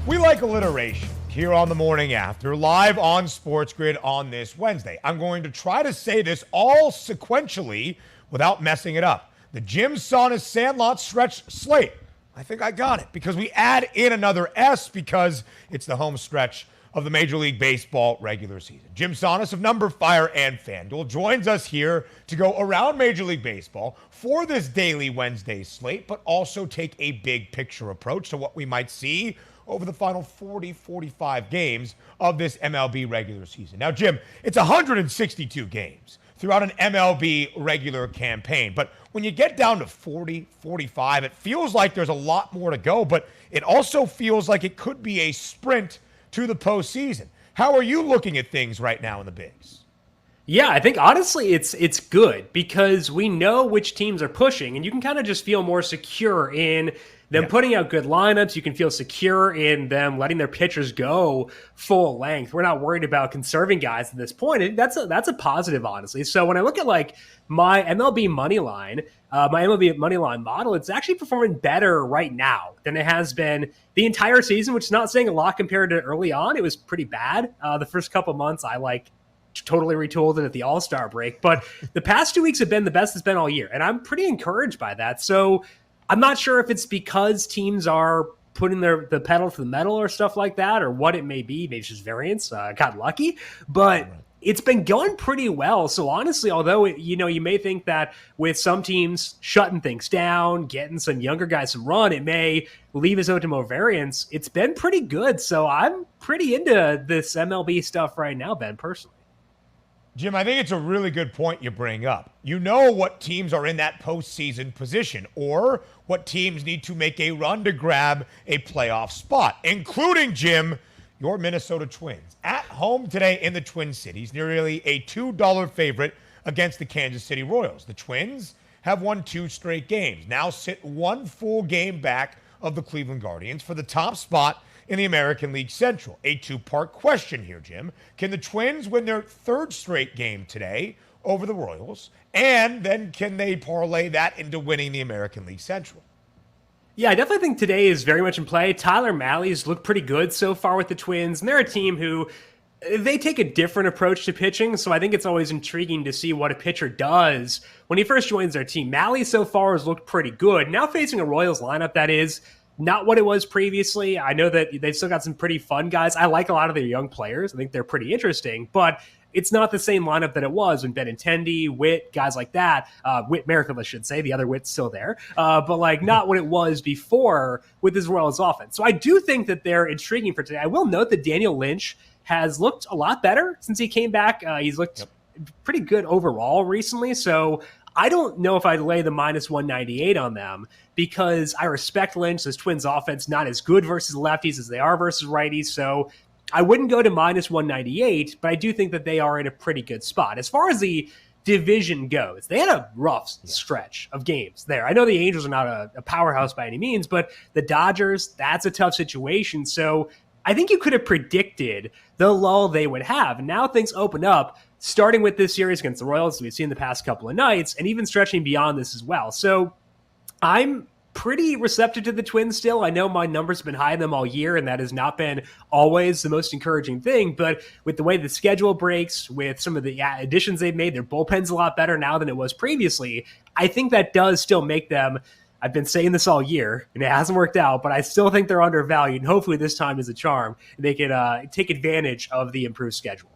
We like alliteration here on the morning after, live on Sports Grid on this Wednesday. I'm going to try to say this all sequentially without messing it up. The Jim Saunas Sandlot Stretch Slate. I think I got it because we add in another S because it's the home stretch of the Major League Baseball regular season. Jim Saunas of Number Fire and FanDuel joins us here to go around Major League Baseball for this daily Wednesday slate, but also take a big picture approach to what we might see over the final 40, 45 games of this MLB regular season. Now, Jim, it's 162 games throughout an MLB regular campaign. But when you get down to 40, 45, it feels like there's a lot more to go, but it also feels like it could be a sprint to the postseason. How are you looking at things right now in the bigs? Yeah, I think honestly it's good because we know which teams are pushing, and you can kind of just feel more secure in them putting out good lineups. You can feel secure in them letting their pitchers go full length. We're not worried about conserving guys at this point. And that's a positive, honestly. So when I look at like my MLB money line model, it's actually performing better right now than it has been the entire season, which is not saying a lot compared to early on. It was pretty bad. The first couple months, I totally retooled it at the All-Star break. But the past 2 weeks have been the best it's been all year. And I'm pretty encouraged by that. So I'm not sure if it's because teams are putting the pedal to the metal or stuff like that, or what it may be. Maybe it's just variance. Got lucky. But it's been going pretty well. So honestly, although you may think that with some teams shutting things down, getting some younger guys some run, it may leave us open to more variance. It's been pretty good. So I'm pretty into this MLB stuff right now, Ben, personally. Jim, I think it's a really good point you bring up. You know what teams are in that postseason position or what teams need to make a run to grab a playoff spot, including, Jim, your Minnesota Twins. At home today in the Twin Cities, nearly a $2 favorite against the Kansas City Royals. The Twins have won 2 straight games, now sit 1 full game back of the Cleveland Guardians for the top spot in the American League Central. A 2-part question here, Jim. Can the Twins win their 3rd straight game today over the Royals? And then can they parlay that into winning the American League Central? Yeah, I definitely think today is very much in play. Tyler Mahle's looked pretty good so far with the Twins, and they're a team who they take a different approach to pitching, so I think it's always intriguing to see what a pitcher does when he first joins their team. Mahle so far has looked pretty good. Now facing a Royals lineup that is not what it was previously. I know that they've still got some pretty fun guys. I like a lot of their young players. I think they're pretty interesting, but it's not the same lineup that it was when Benintendi, Witt, guys like that. Whit Merrifield, I should say. The other Witt's still there. But not what it was before with this Royals offense. So I do think that they're intriguing for today. I will note that Daniel Lynch has looked a lot better since he came back. He's looked pretty good overall recently. So I don't know if I'd lay the minus 198 on them because I respect Lynch. This Twins offense not as good versus lefties as they are versus righties. So I wouldn't go to minus 198, but I do think that they are in a pretty good spot. As far as the division goes, they had a rough stretch of games there. I know the Angels are not a powerhouse by any means, but the Dodgers, that's a tough situation. So I think you could have predicted the lull they would have. And now things open up, starting with this series against the Royals we've seen the past couple of nights, and even stretching beyond this as well. So I'm pretty receptive to the Twins still. I know my numbers have been high on them all year, and that has not been always the most encouraging thing. But with the way the schedule breaks, with some of the additions they've made, their bullpen's a lot better now than it was previously. I think that does still make them, I've been saying this all year, and it hasn't worked out, but I still think they're undervalued, and hopefully this time is a charm. They can take advantage of the improved schedule.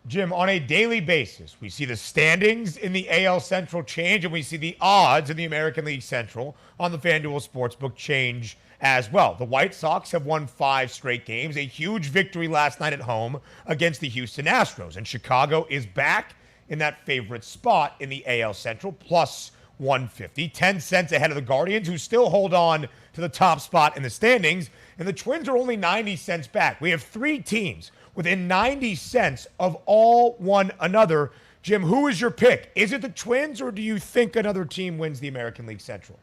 Jim, on a daily basis, we see the standings in the AL Central change, and we see the odds in the American League Central on the FanDuel Sportsbook change as well. The White Sox have won 5 straight games, a huge victory last night at home against the Houston Astros, and Chicago is back in that favorite spot in the AL Central, plus 150, 10 cents ahead of the Guardians, who still hold on to the top spot in the standings, and the Twins are only 90 cents back. We have 3 teams within 90 cents of all one another. Jim, who is your pick? Is it the Twins, or do you think another team wins the American League Central?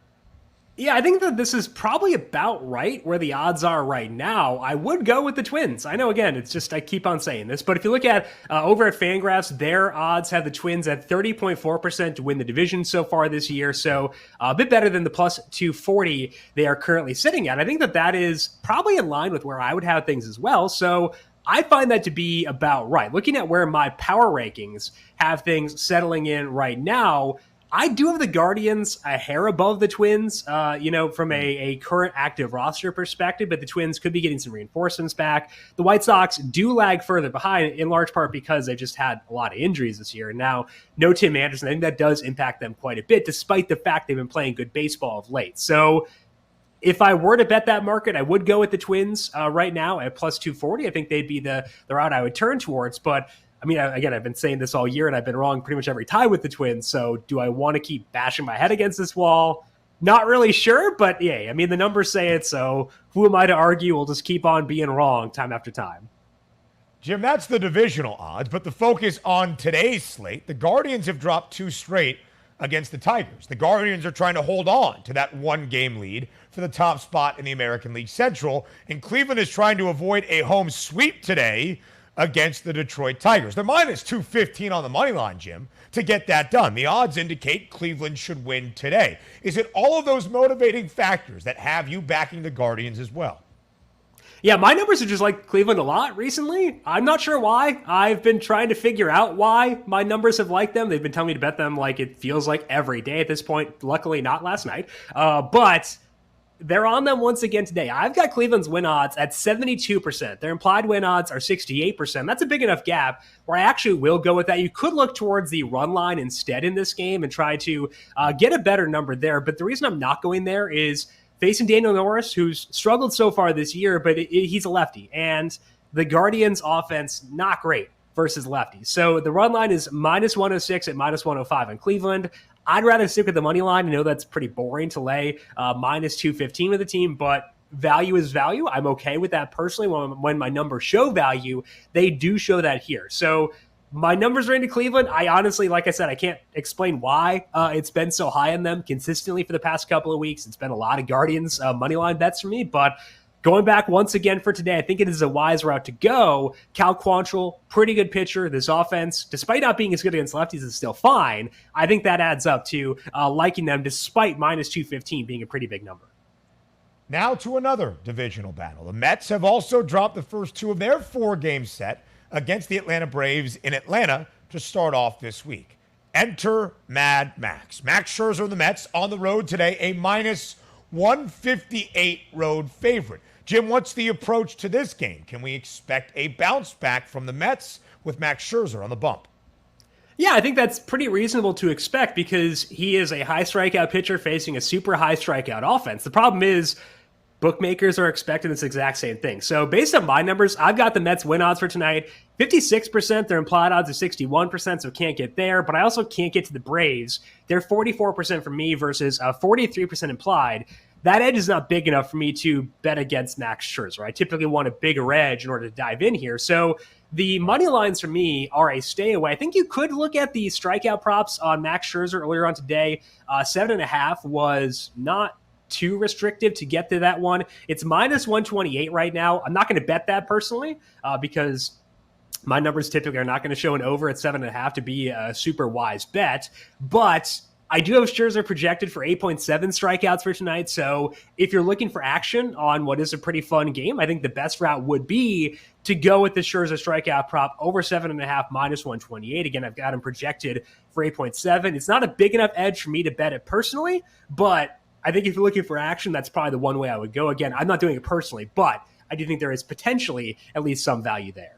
Yeah, I think that this is probably about right where the odds are right now. I would go with the Twins. I know, again, it's just I keep on saying this, but if you look at over at Fangraphs, their odds have the Twins at 30.4% to win the division so far this year, so a bit better than the plus 240 they are currently sitting at. I think that that is probably in line with where I would have things as well, so I find that to be about right. Looking at where my power rankings have things settling in right now, I do have the Guardians a hair above the Twins, from a current active roster perspective, but the Twins could be getting some reinforcements back. The White Sox do lag further behind, in large part because they've just had a lot of injuries this year. And now, no Tim Anderson. I think that does impact them quite a bit, despite the fact they've been playing good baseball of late. So if I were to bet that market, I would go with the Twins right now at plus 240. I think they'd be the route I would turn towards, but I mean, again, I've been saying this all year, and I've been wrong pretty much every time with the Twins. So do I want to keep bashing my head against this wall? Not really sure, but yeah, I mean, the numbers say it, so who am I to argue? We'll just keep on being wrong time after time. Jim, that's the divisional odds, but the focus on today's slate, the Guardians have dropped 2 straight against the Tigers. The Guardians are trying to hold on to that 1-game lead for the top spot in the American League Central, and Cleveland is trying to avoid a home sweep today against the Detroit Tigers. They're minus 215 on the money line, Jim, to get that done. The odds indicate Cleveland should win today. Is it all of those motivating factors that have you backing the Guardians as well? Yeah, my numbers are just like Cleveland a lot recently. I'm not sure why. I've been trying to figure out why my numbers have liked them. They've been telling me to bet them like it feels like every day at this point. Luckily, not last night. But they're on them once again today. I've got Cleveland's win odds at 72%. Their implied win odds are 68%. That's a big enough gap where I actually will go with that. You could look towards the run line instead in this game and try to get a better number there. But the reason I'm not going there is facing Daniel Norris, who's struggled so far this year, but he's a lefty. And the Guardians' offense, not great versus lefties. So the run line is minus 106 at minus 105 in Cleveland. I'd rather stick with the money line. I know that's pretty boring to lay minus 215 with the team, but value is value. I'm okay with that personally. When my numbers show value, they do show that here. So my numbers are into Cleveland. I honestly, like I said, I can't explain why it's been so high on them consistently for the past couple of weeks. It's been a lot of Guardians money line bets for me, but going back once again for today, I think it is a wise route to go. Cal Quantrill, pretty good pitcher. This offense, despite not being as good against lefties, is still fine. I think that adds up to liking them despite minus 215 being a pretty big number. Now to another divisional battle. The Mets have also dropped the first two of their 4-game set against the Atlanta Braves in Atlanta to start off this week. Enter Mad Max. Max Scherzer and the Mets on the road today, a minus 158 road favorite. Jim, what's the approach to this game? Can we expect a bounce back from the Mets with Max Scherzer on the bump? Yeah, I think that's pretty reasonable to expect because he is a high strikeout pitcher facing a super high strikeout offense. The problem is bookmakers are expecting this exact same thing. So based on my numbers, I've got the Mets win odds for tonight. 56%, their implied odds are 61%, so can't get there. But I also can't get to the Braves. They're 44% for me versus 43% implied. That edge is not big enough for me to bet against Max Scherzer. I typically want a bigger edge in order to dive in here. So the money lines for me are a stay away. I think you could look at the strikeout props on Max Scherzer earlier on today. 7.5 was not too restrictive to get to that one. It's minus 128 right now. I'm not going to bet that personally because my numbers typically are not going to show an over at 7.5 to be a super wise bet. But I do have Scherzer projected for 8.7 strikeouts for tonight. So if you're looking for action on what is a pretty fun game, I think the best route would be to go with the Scherzer strikeout prop over 7.5 minus 128. Again, I've got him projected for 8.7. It's not a big enough edge for me to bet it personally, but I think if you're looking for action, that's probably the one way I would go. Again, I'm not doing it personally, but I do think there is potentially at least some value there.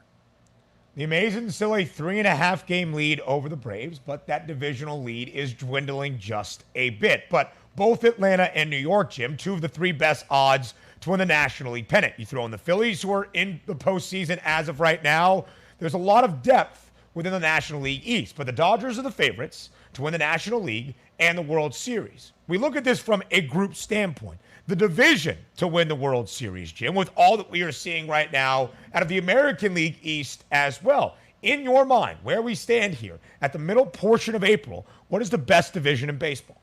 The Amazons still a 3.5 game lead over the Braves, but that divisional lead is dwindling just a bit. But both Atlanta and New York, Jim, two of the 3 best odds to win the National League pennant. You throw in the Phillies, who are in the postseason as of right now. There's a lot of depth within the National League East, but the Dodgers are the favorites to win the National League and the World Series. We look at this from a group standpoint. The division to win the World Series, Jim, with all that we are seeing right now out of the American League East as well. In your mind, where we stand here at the middle portion of April, what is the best division in baseball?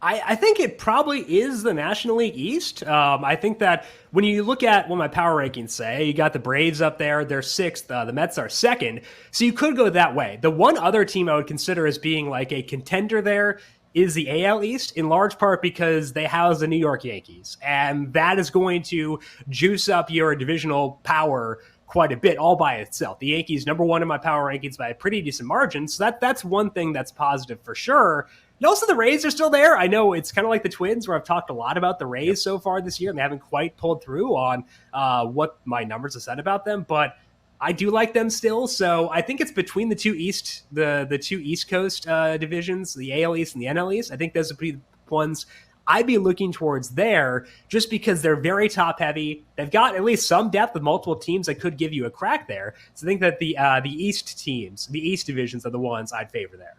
I think it probably is the National League East. I think that when you look at what my power rankings say, you got the Braves up there, they're 6th, the Mets are 2nd, so you could go that way. The one other team I would consider as being like a contender there is the AL East, in large part because they house the New York Yankees, and that is going to juice up your divisional power quite a bit all by itself. The Yankees, number 1 in my power rankings by a pretty decent margin, so that's one thing that's positive for sure. And also the Rays are still there. I know it's kind of like the Twins where I've talked a lot about the Rays so far this year, and they haven't quite pulled through on what my numbers have said about them, but I do like them still. So I think it's between the two East, the two East Coast divisions, the AL East and the NL East. I think those would be the ones I'd be looking towards there just because they're very top heavy. They've got at least some depth with multiple teams that could give you a crack there. So I think that the East teams, the East divisions are the ones I'd favor there.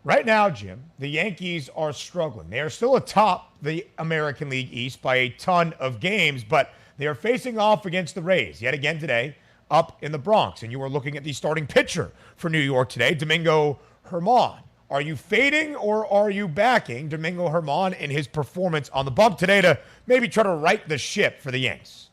Right now, Jim, the Yankees are struggling. They are still atop the American League East by a ton of games, but they are facing off against the Rays yet again today up in the Bronx. And you are looking at the starting pitcher for New York today, Domingo Germán. Are you fading or are you backing Domingo Germán in his performance on the bump today to maybe try to right the ship for the Yanks?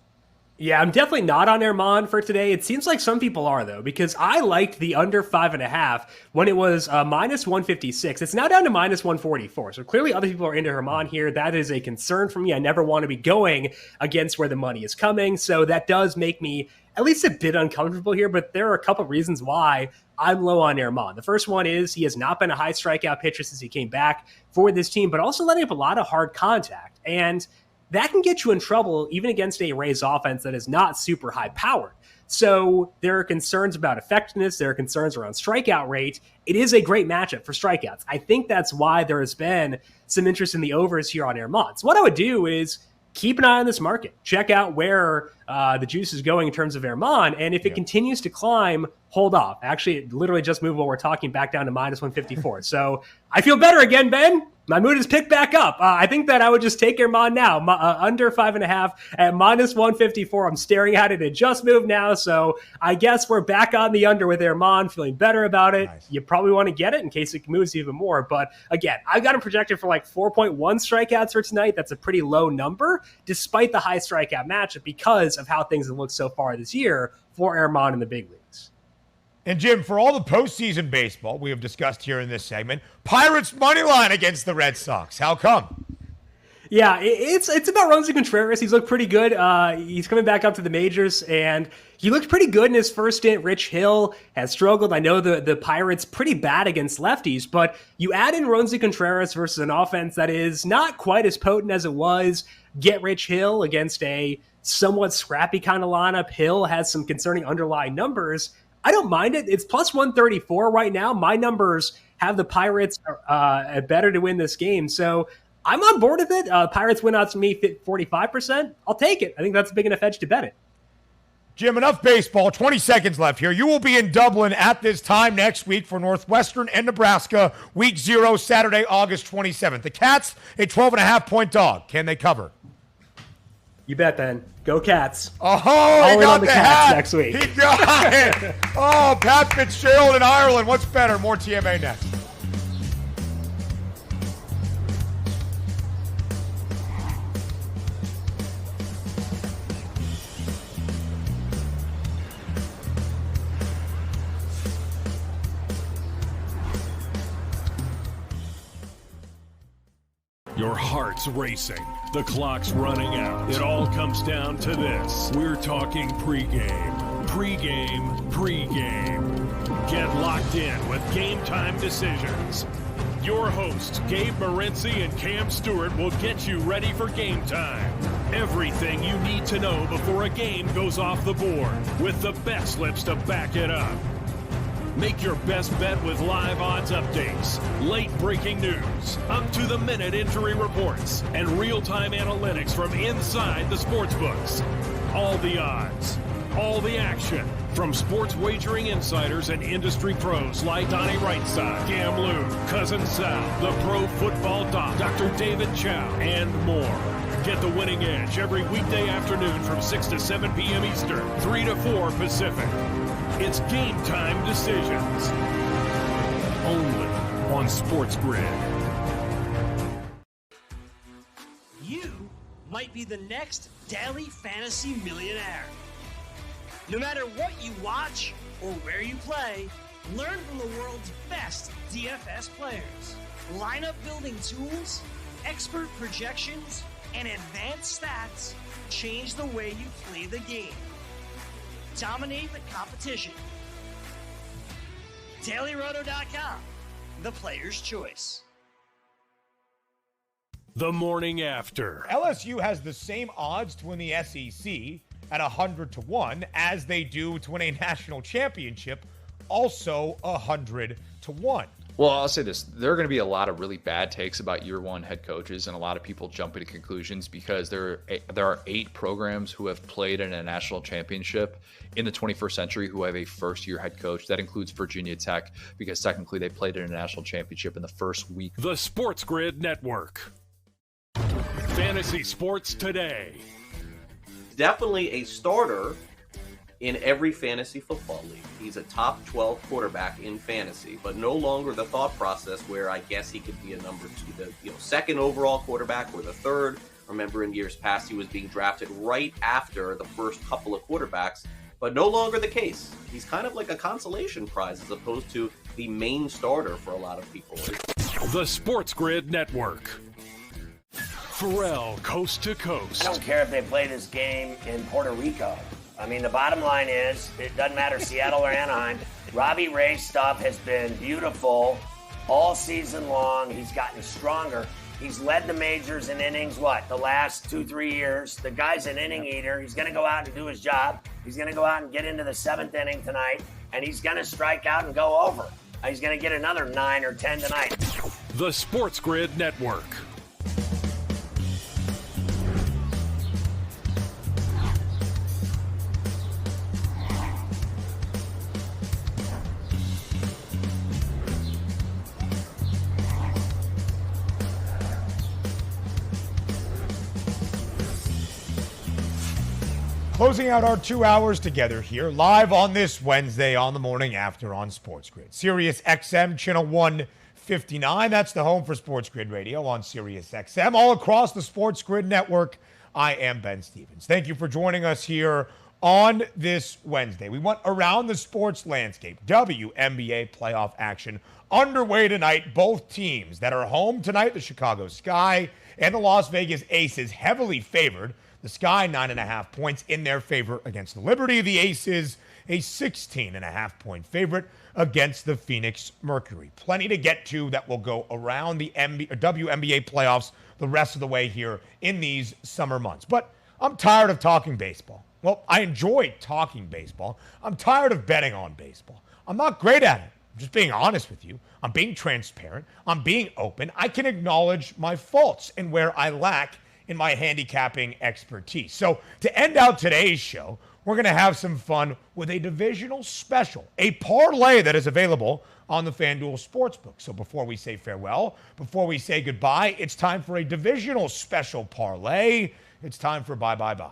Yeah, I'm definitely not on Herman for today. It seems like some people are, though, because I liked the under 5.5 when it was minus 156. It's now down to minus 144. So clearly other people are into Herman here. That is a concern for me. I never want to be going against where the money is coming. So that does make me at least a bit uncomfortable here. But there are a couple reasons why I'm low on Herman. The first one is he has not been a high strikeout pitcher since he came back for this team, but also letting up a lot of hard contact. And that can get you in trouble even against a Rays offense that is not super high powered. So there are concerns about effectiveness. There are concerns around strikeout rate. It is a great matchup for strikeouts. I think that's why there has been some interest in the overs here on Herman. So what I would do is keep an eye on this market. Check out where the juice is going in terms of Herman. And if it continues to climb, hold off. Actually, it literally just moved while we're talking back down to minus 154. So I feel better again, Ben. My mood is picked back up. I think that I would just take Herman now. Under 5.5 at minus 154. I'm staring at it. It just moved now. So I guess we're back on the under with Herman, feeling better about it. Nice. You probably want to get it in case it moves even more. But again, I've got him projected for like 4.1 strikeouts for tonight. That's a pretty low number, despite the high strikeout matchup because of how things have looked so far this year for Herman in the big leagues. And Jim, for all the postseason baseball we have discussed here in this segment, Pirates money line against the Red Sox. How come? Yeah, it's about Roansy Contreras. He's looked pretty good. He's coming back up to the majors, and he looked pretty good in his first stint. Rich Hill has struggled. I know the Pirates pretty bad against lefties, but you add in Roansy Contreras versus an offense that is not quite as potent as it was. Get Rich Hill against a somewhat scrappy kind of lineup. Hill has some concerning underlying numbers. I don't mind it. It's plus 134 right now. My numbers have the Pirates better to win this game. So I'm on board with it. Pirates win out to me 45%. I'll take it. I think that's a big enough edge to bet it. Jim, enough baseball. 20 seconds left here. You will be in Dublin at this time next week for Northwestern and Nebraska, Week 0, Saturday, August 27th. The Cats, a 12.5-point dog. Can they cover? You bet, Ben. Go Cats. Oh, he got the Cats hat next week. He got it. Oh, Pat Fitzgerald in Ireland. What's better? More TMA next. Your heart's racing. The clock's running out. It all comes down to this. We're talking pregame. Pregame. Pregame. Get locked in with Game Time Decisions. Your hosts, Gabe Morency and Cam Stewart, will get you ready for game time. Everything you need to know before a game goes off the board, with the bet slips to back it up. Make your best bet with live odds updates, late breaking news, up-to-the-minute injury reports, and real-time analytics from inside the sportsbooks. All the odds, all the action, from sports wagering insiders and industry pros like Donnie Rightside, Cam Lou, Cousin Sal, the Pro Football Doc, Dr. David Chow, and more. Get the winning edge every weekday afternoon from 6 to 7 p.m. Eastern, 3 to 4 Pacific. It's Game Time Decisions. Only on Sports Grid. You might be the next daily fantasy millionaire. No matter what you watch or where you play, learn from the world's best DFS players. Lineup building tools, expert projections, and advanced stats change the way you play the game. Dominate the competition. DailyRoto.com, the player's choice. The morning after. LSU has the same odds to win the SEC at 100-1 as they do to win a national championship, also 100-1. Well, I'll say this. There are going to be a lot of really bad takes about year one head coaches and a lot of people jumping to conclusions because there are 8 programs who have played in a national championship in the 21st century who have a first-year head coach. That includes Virginia Tech because technically they played in a national championship in the first week. The Sports Grid Network. Fantasy Sports Today. Definitely a starter in every fantasy football league. He's a top 12 quarterback in fantasy, but no longer the thought process where I guess he could be a number 2, the second overall quarterback or the third, Remember, in years past, he was being drafted right after the first couple of quarterbacks, but no longer the case. He's kind of like a consolation prize as opposed to the main starter for a lot of people. The Sports Grid Network. Pharrell, coast to coast. I don't care if they play this game in Puerto Rico. I mean, the bottom line is, it doesn't matter Seattle or Anaheim. Robbie Ray's stuff has been beautiful all season long. He's gotten stronger. He's led the majors in innings, the last 2-3 years. The guy's an inning eater. He's going to go out and do his job. He's going to go out and get into the 7th inning tonight, and he's going to strike out and go over. He's going to get another 9 or 10 tonight. The Sports Grid Network. Closing out our 2 hours together here, live on this Wednesday on the morning after on Sports Grid. Sirius XM, channel 159. That's the home for Sports Grid Radio on Sirius XM. All across the Sports Grid network, I am Ben Stevens. Thank you for joining us here on this Wednesday. We went around the sports landscape. WNBA playoff action underway tonight. Both teams that are home tonight, the Chicago Sky and the Las Vegas Aces, heavily favored. The Sky, 9.5 points in their favor against the Liberty. The Aces, a 16.5-point favorite against the Phoenix Mercury. Plenty to get to that will go around the WNBA playoffs the rest of the way here in these summer months. But I'm tired of talking baseball. Well, I enjoy talking baseball. I'm tired of betting on baseball. I'm not great at it. I'm just being honest with you. I'm being transparent. I'm being open. I can acknowledge my faults and where I lack in my handicapping expertise. So to end out today's show, we're going to have some fun with a divisional special, a parlay that is available on the FanDuel Sportsbook. So before we say farewell, before we say goodbye, it's time for a divisional special parlay. It's time for bye, bye, bye.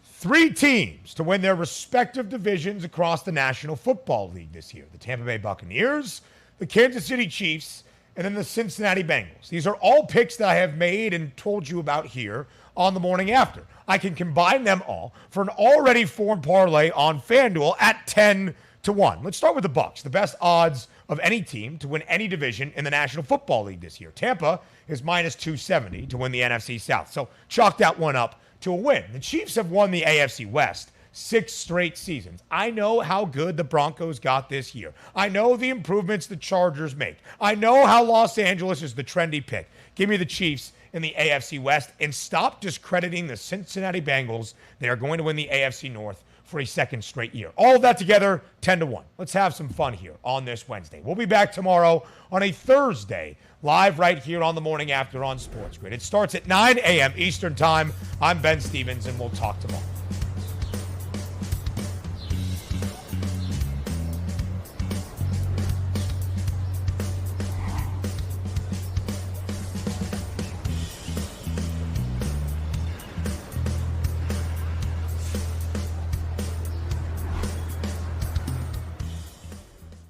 Three teams to win their respective divisions across the National Football League this year. The Tampa Bay Buccaneers, the Kansas City Chiefs, and then the Cincinnati Bengals. These are all picks that I have made and told you about here on the morning after. I can combine them all for an already formed parlay on FanDuel at 10-1. Let's start with the Bucs, the best odds of any team to win any division in the National Football League this year. Tampa is minus 270 to win the NFC South, so chalk that one up to a win. The Chiefs have won the AFC West 6 straight seasons. I know how good the Broncos got this year. I know the improvements the Chargers make. I know how Los Angeles is the trendy pick. Give me the Chiefs in the AFC West and stop discrediting the Cincinnati Bengals. They are going to win the AFC North for a second straight year. All of that together, 10-1. Let's have some fun here on this Wednesday. We'll be back tomorrow on a Thursday, live right here on the morning after on Sports Grid. It starts at 9 a.m. Eastern Time. I'm Ben Stevens, and we'll talk tomorrow.